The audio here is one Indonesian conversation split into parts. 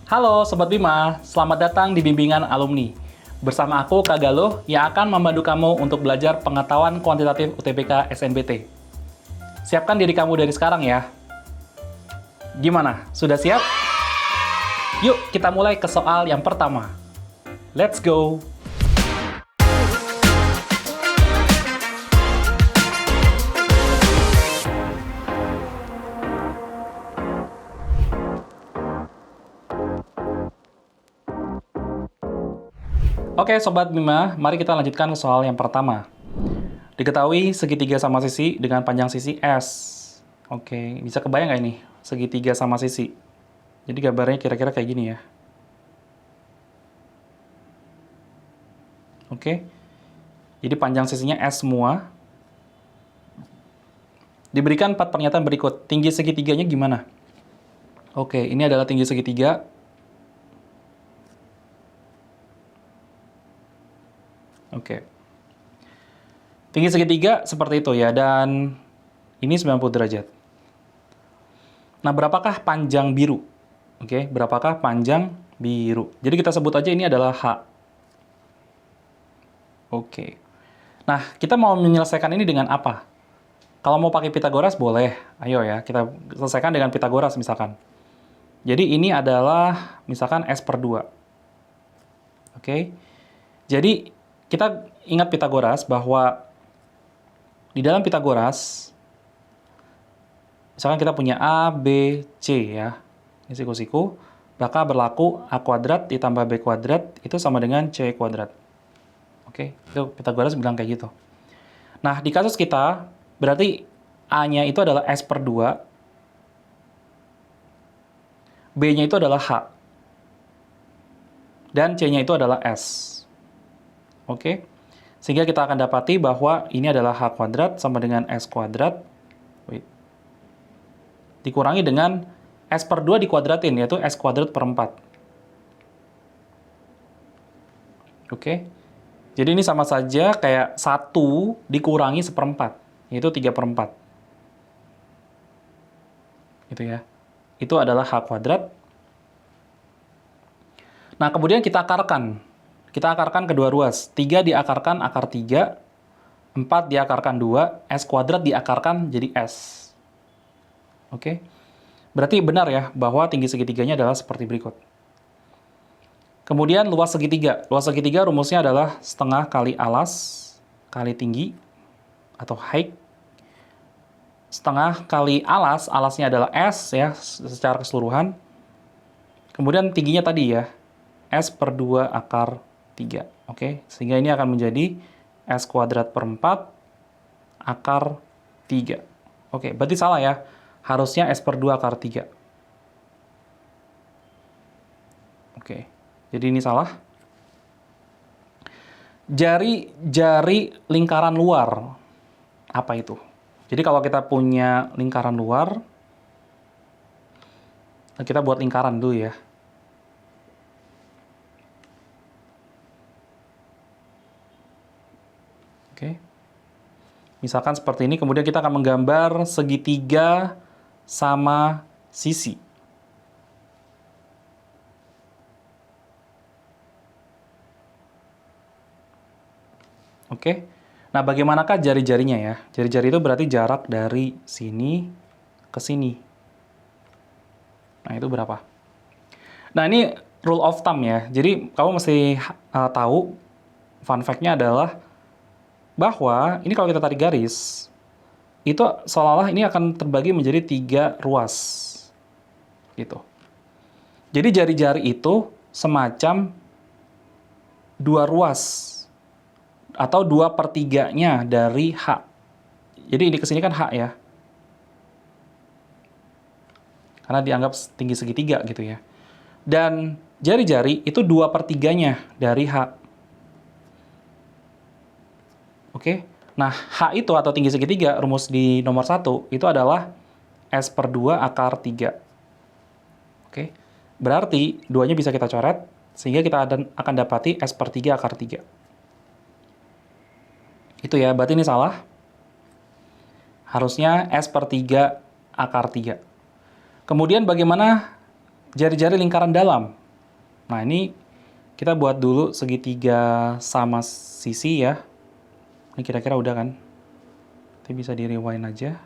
Halo Sobat Bima, selamat datang di Bimbingan Alumni. Bersama aku, Kak Galuh, yang akan membantu kamu untuk belajar pengetahuan kuantitatif UTBK SNBT. Siapkan diri kamu dari sekarang ya. Gimana? Sudah siap? Yuk, kita mulai ke soal yang pertama. Let's go! Oke Sobat Bima, mari kita lanjutkan ke soal yang pertama. Diketahui segitiga sama sisi dengan panjang sisi S. Oke, bisa kebayang nggak ini? Segitiga sama sisi. Jadi gambarnya kira-kira kayak gini ya. Oke, jadi panjang sisinya S semua. Diberikan 4 pernyataan berikut. Tinggi segitiganya gimana? Oke, ini adalah tinggi segitiga. Oke. Tinggi segitiga seperti itu ya, dan ini 90 derajat. Nah, berapakah panjang biru? Oke, berapakah panjang biru? Jadi kita sebut aja ini adalah H. Oke. Nah, kita mau menyelesaikan ini dengan apa? Kalau mau pakai Pitagoras boleh. Ayo ya, kita selesaikan dengan Pitagoras misalkan. Jadi ini adalah misalkan S per 2. Oke. Jadi kita ingat Pitagoras bahwa di dalam Pitagoras, misalkan kita punya A, B, C ya. Ini siku-siku. Maka berlaku A kuadrat ditambah B kuadrat itu sama dengan C kuadrat. Oke, itu Pitagoras bilang kayak gitu. Nah, di kasus kita, berarti A-nya itu adalah S per 2, B-nya itu adalah H, dan C-nya itu adalah S. Oke, sehingga kita akan dapati bahwa ini adalah H kuadrat sama dengan S kuadrat, dikurangi dengan S per 2 dikuadratin, yaitu S kuadrat per 4. Oke, jadi ini sama saja kayak 1 dikurangi seperempat, yaitu 3 per 4. Gitu ya. Itu adalah H kuadrat. Nah, kemudian kita akarkan. Kita akarkan kedua ruas. 3 diakarkan akar 3, 4 diakarkan 2, S kuadrat diakarkan jadi S. Oke. Berarti benar ya, bahwa tinggi segitiganya adalah seperti berikut. Kemudian luas segitiga. Luas segitiga rumusnya adalah setengah kali alas kali tinggi, atau height. Setengah kali alas, alasnya adalah S ya, secara keseluruhan. Kemudian tingginya tadi ya, S per 2 akar 3. Oke, sehingga ini akan menjadi S kuadrat per 4 akar 3. Oke, berarti salah ya. Harusnya S per 2 akar 3. Oke, jadi ini salah. Jari lingkaran luar. Apa itu? Jadi kalau kita punya lingkaran luar, kita buat lingkaran dulu ya. Oke. Misalkan seperti ini, kemudian kita akan menggambar segitiga sama sisi. Oke. Nah, bagaimanakah jari-jarinya ya? Jari-jari itu berarti jarak dari sini ke sini. Nah, itu berapa? Nah, ini rule of thumb ya. Jadi, kamu mesti tahu, fun fact-nya adalah bahwa ini kalau kita tarik garis, itu seolah-olah ini akan terbagi menjadi 3 ruas. Gitu. Jadi jari-jari itu semacam 2 ruas, atau 2/3-nya dari H. Jadi ini ke sini kan H ya. Karena dianggap tinggi segitiga gitu ya. Dan jari-jari itu 2/3-nya dari H. Oke, nah H itu atau tinggi segitiga, rumus di nomor 1, itu adalah S per 2 akar 3. Oke, berarti 2-nya bisa kita coret, sehingga kita akan dapati S per 3 akar 3. Itu ya, berarti ini salah. Harusnya S per 3 akar 3. Kemudian bagaimana jari-jari lingkaran dalam. Nah, ini kita buat dulu segitiga sama sisi ya. Ini kira-kira udah kan? Nanti bisa di rewind aja.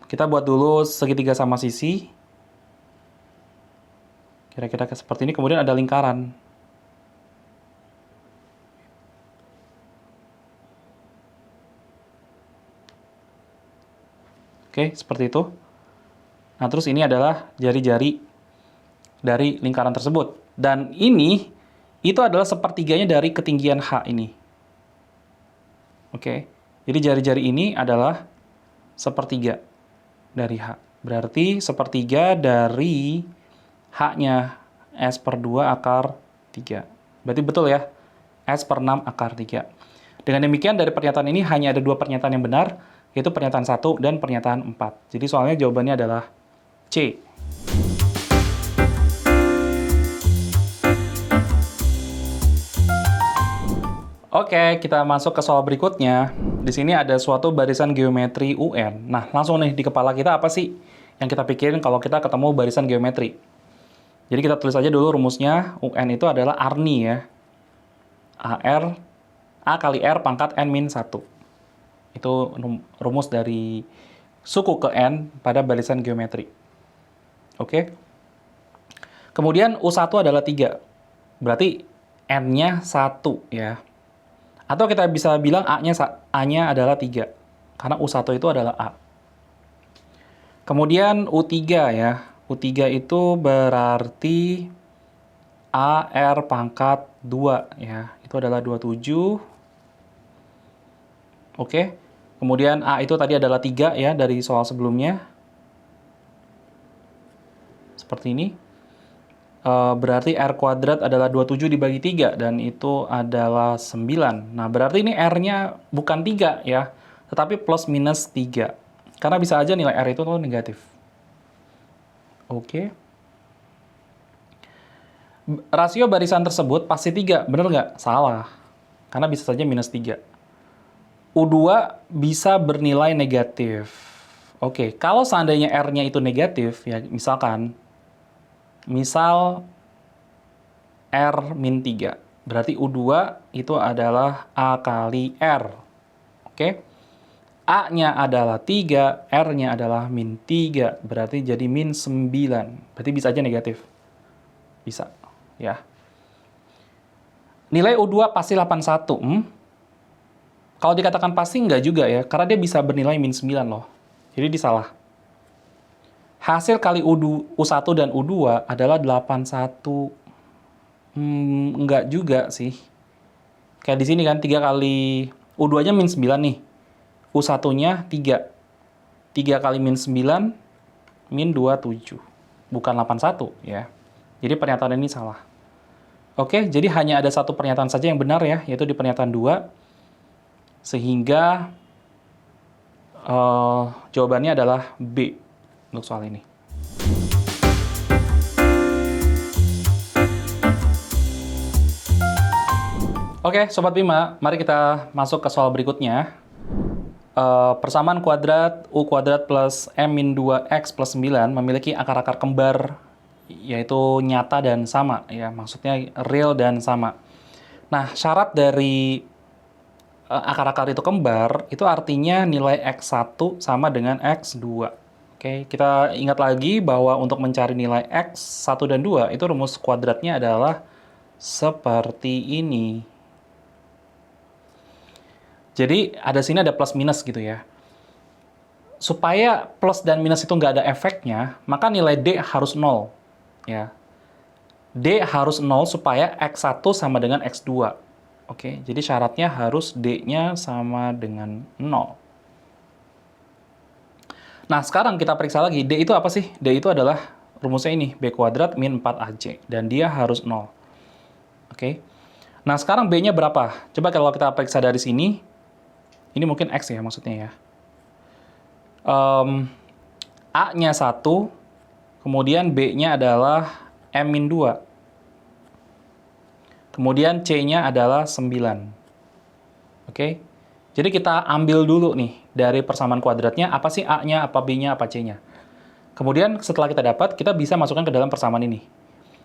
Kita buat dulu segitiga sama sisi. Kira-kira seperti ini, kemudian ada lingkaran. Oke, seperti itu. Nah, terus ini adalah jari-jari dari lingkaran tersebut. Dan ini, itu adalah sepertiganya dari ketinggian H ini. Oke, jadi jari-jari ini adalah sepertiga dari H. Berarti sepertiga dari H-nya S per 2 akar 3. Berarti betul ya, S per 6 akar 3. Dengan demikian, dari pernyataan ini hanya ada dua pernyataan yang benar, yaitu pernyataan 1 dan pernyataan 4. Jadi soalnya jawabannya adalah C. Oke, kita masuk ke soal berikutnya. Di sini ada suatu barisan geometri UN. Nah, langsung nih di kepala kita apa sih yang kita pikirin kalau kita ketemu barisan geometri? Jadi kita tulis aja dulu rumusnya. UN itu adalah Arni ya. A kali R pangkat N min 1. Itu rumus dari suku ke N pada barisan geometri. Oke. Kemudian U1 adalah 3. Berarti N-nya 1 ya. Atau kita bisa bilang A-nya adalah 3. Karena U1 itu adalah A. Kemudian U3 ya. U3 itu berarti AR pangkat 2 ya. Itu adalah 27. Oke. Kemudian A itu tadi adalah 3 ya dari soal sebelumnya. Seperti ini. Berarti R kuadrat adalah 27 dibagi 3 dan itu adalah 9. Nah, berarti ini R-nya bukan 3 ya, tetapi plus minus 3. Karena bisa aja nilai R itu tuh negatif. Oke. Rasio barisan tersebut pasti 3, bener nggak? Salah. Karena bisa saja minus 3. U2 bisa bernilai negatif. Oke, kalau seandainya R-nya itu negatif, ya misal R min 3. Berarti U2 itu adalah A kali R. Oke. A-nya adalah 3, R-nya adalah min 3. Berarti jadi min 9. Berarti bisa aja negatif. Bisa. Ya. Nilai U2 pasti 81. Kalau dikatakan pasti enggak juga ya. Karena dia bisa bernilai min 9 loh. Jadi disalah. Hasil kali U1 dan U2 adalah 81. Enggak juga sih. Kayak di sini kan 3 kali U2-nya min 9 nih. U1-nya 3. 3 kali min 9 min 27. Bukan 81 ya. Jadi pernyataan ini salah. Oke, jadi hanya ada satu pernyataan saja yang benar ya, yaitu di pernyataan 2. Sehingga jawabannya adalah B untuk soal ini. Oke, Sobat Bima, mari kita masuk ke soal berikutnya. Persamaan kuadrat U kuadrat plus M min 2X plus 9 memiliki akar-akar kembar, yaitu nyata dan sama. Ya, maksudnya real dan sama. Nah, syarat dari akar-akar itu kembar, itu artinya nilai X1 sama dengan X2. Oke, kita ingat lagi bahwa untuk mencari nilai X1 dan 2, itu rumus kuadratnya adalah seperti ini. Jadi, sini ada plus minus gitu ya. Supaya plus dan minus itu nggak ada efeknya, maka nilai D harus 0. Ya. D harus 0 supaya X1 sama dengan X2. Oke, jadi syaratnya harus D-nya sama dengan 0. Nah, sekarang kita periksa lagi. D itu apa sih? D itu adalah rumusnya ini. B kuadrat min 4AC. Dan dia harus 0. Oke. Nah, sekarang B-nya berapa? Coba kalau kita periksa dari sini. Ini mungkin X ya maksudnya ya. A-nya 1. Kemudian B-nya adalah M min 2. Kemudian C-nya adalah 9. Oke. Jadi kita ambil dulu nih. dari persamaan kuadratnya, apa sih A-nya, apa B-nya, apa C-nya. Kemudian setelah kita dapat, kita bisa masukkan ke dalam persamaan ini.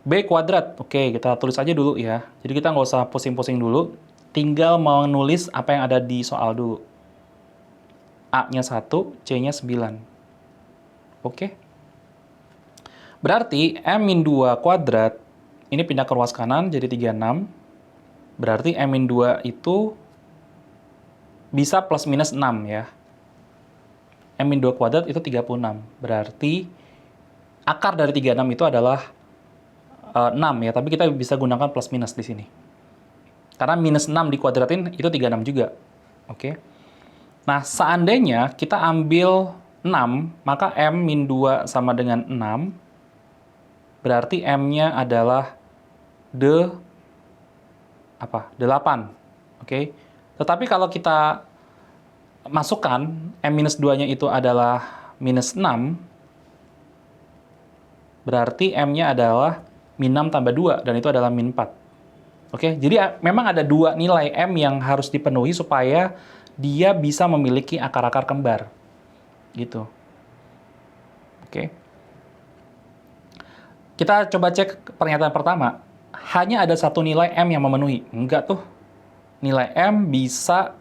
B kuadrat, oke, kita tulis aja dulu ya. Jadi kita nggak usah pusing-pusing dulu, tinggal menulis apa yang ada di soal dulu. A-nya 1, C-nya 9. Oke. Berarti M-2 kuadrat, ini pindah ke ruas kanan jadi 36. Berarti M-2 itu bisa plus minus 6 ya. M-2 kuadrat itu 36. Berarti akar dari 36 itu adalah 6 ya, tapi kita bisa gunakan plus minus di sini. Karena minus 6 dikuadratin itu 36 juga. Oke. Nah, seandainya kita ambil 6, maka M-2 sama dengan 6. Berarti M-nya adalah 8. Oke. Tetapi kalau kita masukkan M-2-nya itu adalah minus 6, berarti M-nya adalah min 6 tambah 2, dan itu adalah min 4. Oke, jadi memang ada dua nilai M yang harus dipenuhi supaya dia bisa memiliki akar-akar kembar. Gitu. Oke. Kita coba cek pernyataan pertama. Hanya ada satu nilai M yang memenuhi. Enggak tuh. Nilai M bisa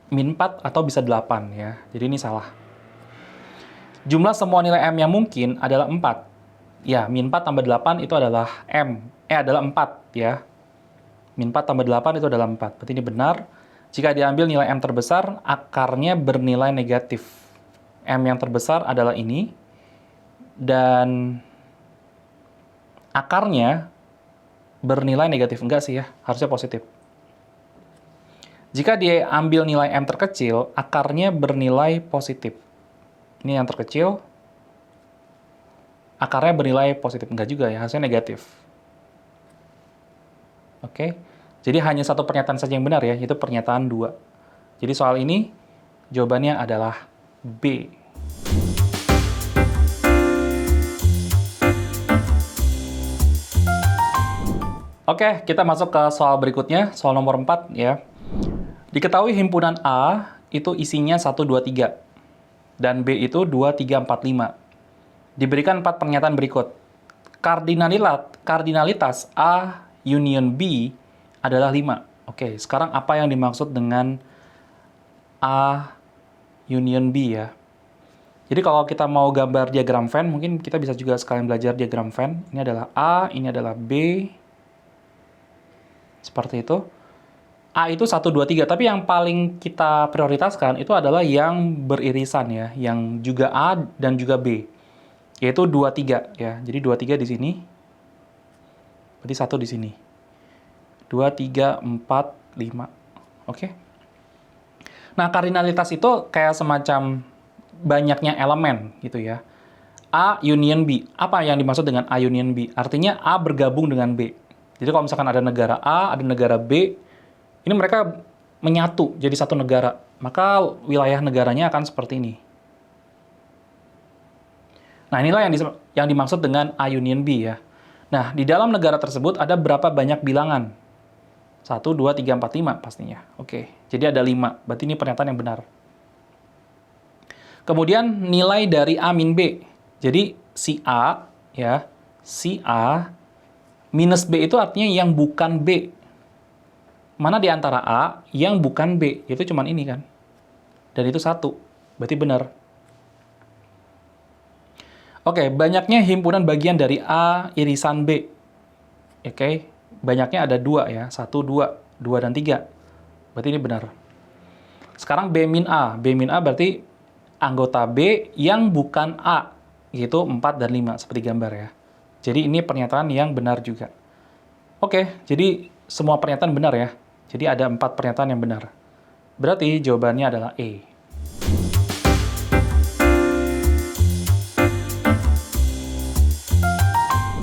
min 4 atau bisa 8 ya. Jadi ini salah. Jumlah semua nilai M yang mungkin adalah 4. Ya, min 4 tambah 8 itu adalah adalah 4 ya. Min 4 tambah 8 itu adalah 4. Berarti ini benar. Jika diambil nilai M terbesar, akarnya bernilai negatif. M yang terbesar adalah ini. Dan akarnya bernilai negatif. Enggak sih ya, harusnya positif. Jika dia ambil nilai M terkecil, akarnya bernilai positif. Ini yang terkecil. Akarnya bernilai positif. Enggak juga ya, harusnya negatif. Oke. Jadi hanya satu pernyataan saja yang benar ya, yaitu pernyataan 2. Jadi soal ini, jawabannya adalah B. Oke, kita masuk ke soal berikutnya, soal nomor 4 ya. Diketahui himpunan A itu isinya 1, 2, 3. Dan B itu 2, 3, 4, 5. Diberikan 4 pernyataan berikut. Kardinalitas A union B adalah 5. Oke, sekarang apa yang dimaksud dengan A union B ya? Jadi kalau kita mau gambar diagram Venn, mungkin kita bisa juga sekalian belajar diagram Venn. Ini adalah A, ini adalah B. Seperti itu. A itu 1, 2, 3. Tapi yang paling kita prioritaskan itu adalah yang beririsan ya. Yang juga A dan juga B. Yaitu 2, 3 ya. Jadi 2, 3 di sini. Berarti 1 di sini. 2, 3, 4, 5. Oke. Nah, kardinalitas itu kayak semacam banyaknya elemen gitu ya. A union B. Apa yang dimaksud dengan A union B? Artinya A bergabung dengan B. Jadi kalau misalkan ada negara A, ada negara B, ini mereka menyatu jadi satu negara. Maka wilayah negaranya akan seperti ini. Nah, inilah yang dimaksud dengan A union B ya. Nah, di dalam negara tersebut ada berapa banyak bilangan? 1, 2, 3, 4, 5 pastinya. Oke, jadi ada 5. Berarti ini pernyataan yang benar. Kemudian nilai dari A min B. Jadi si A, ya, si A minus B itu artinya yang bukan B. Mana di antara A yang bukan B? Itu cuman ini kan. Dan itu 1. Berarti benar. Oke, banyaknya himpunan bagian dari A irisan B. Oke, banyaknya ada 2 ya. 1, 2. 2 dan 3. Berarti ini benar. Sekarang B min A. B min A berarti anggota B yang bukan A. Yaitu 4 dan 5, seperti gambar ya. Jadi ini pernyataan yang benar juga. Oke, jadi semua pernyataan benar ya. Jadi ada 4 pernyataan yang benar. Berarti jawabannya adalah E.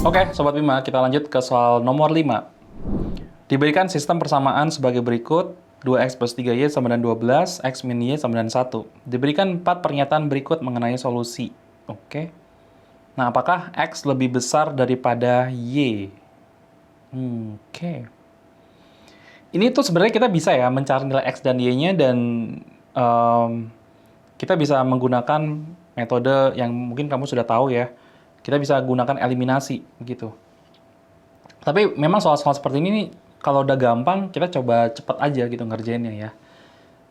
Oke, Sobat Bima, kita lanjut ke soal nomor 5. Diberikan sistem persamaan sebagai berikut, 2x plus 3y sama dengan 12, x min y sama dengan 1. Diberikan 4 pernyataan berikut mengenai solusi. Oke. Nah, apakah x lebih besar daripada y? Oke. Ini tuh sebenarnya kita bisa ya mencari nilai x dan y-nya dan kita bisa menggunakan metode yang mungkin kamu sudah tahu ya. Kita bisa gunakan eliminasi gitu. Tapi memang soal-soal seperti ini nih, kalau udah gampang, kita coba cepet aja gitu ngerjainnya ya.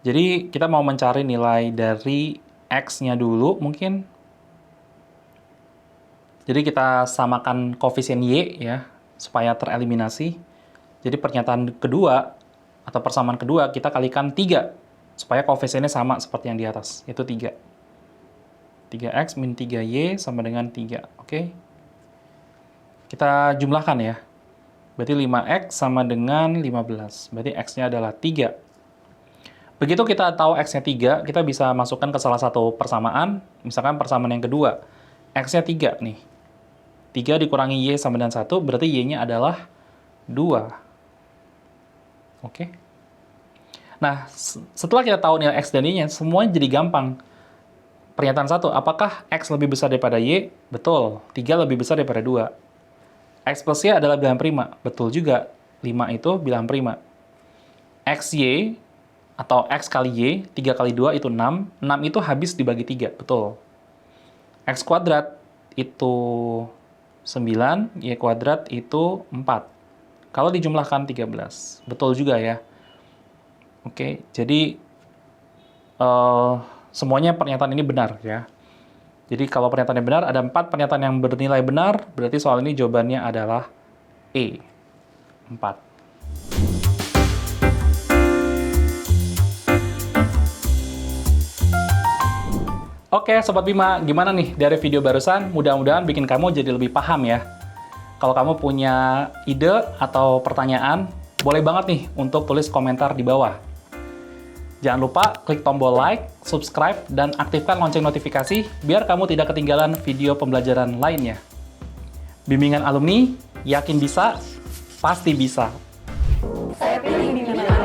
Jadi kita mau mencari nilai dari X-nya dulu mungkin. Jadi kita samakan koefisien Y ya, supaya tereliminasi. Jadi pernyataan kedua, atau persamaan kedua, kita kalikan 3. Supaya koefisiennya sama seperti yang di atas, yaitu 3. 3X min 3Y sama dengan 3, oke? Kita jumlahkan ya. Berarti 5X sama dengan 15. Berarti X-nya adalah 3. Begitu kita tahu X-nya 3, kita bisa masukkan ke salah satu persamaan. Misalkan persamaan yang kedua. X-nya 3 nih. 3 dikurangi Y sama dengan 1, berarti Y-nya adalah 2. Oke? Nah, setelah kita tahu nilai X dan Y-nya, semuanya jadi gampang. Pernyataan 1, apakah X lebih besar daripada Y? Betul. 3 lebih besar daripada 2. X plus Y adalah bilangan prima. Betul juga. 5 itu bilangan prima. XY atau X kali Y, 3 kali 2 itu 6. 6 itu habis dibagi 3. Betul. X kuadrat itu 9. Y kuadrat itu 4. Kalau dijumlahkan 13. Betul juga ya. Oke, jadi semuanya pernyataan ini benar ya. Jadi kalau pernyataannya benar, ada 4 pernyataan yang bernilai benar, berarti soal ini jawabannya adalah E, 4. Oke, Sobat Bima, gimana nih dari video barusan? Mudah-mudahan bikin kamu jadi lebih paham ya. Kalau kamu punya ide atau pertanyaan, boleh banget nih untuk tulis komentar di bawah. Jangan lupa klik tombol like, subscribe, dan aktifkan lonceng notifikasi biar kamu tidak ketinggalan video pembelajaran lainnya. Bimbingan alumni, yakin bisa, pasti bisa. Saya pilih bimbingan alumni.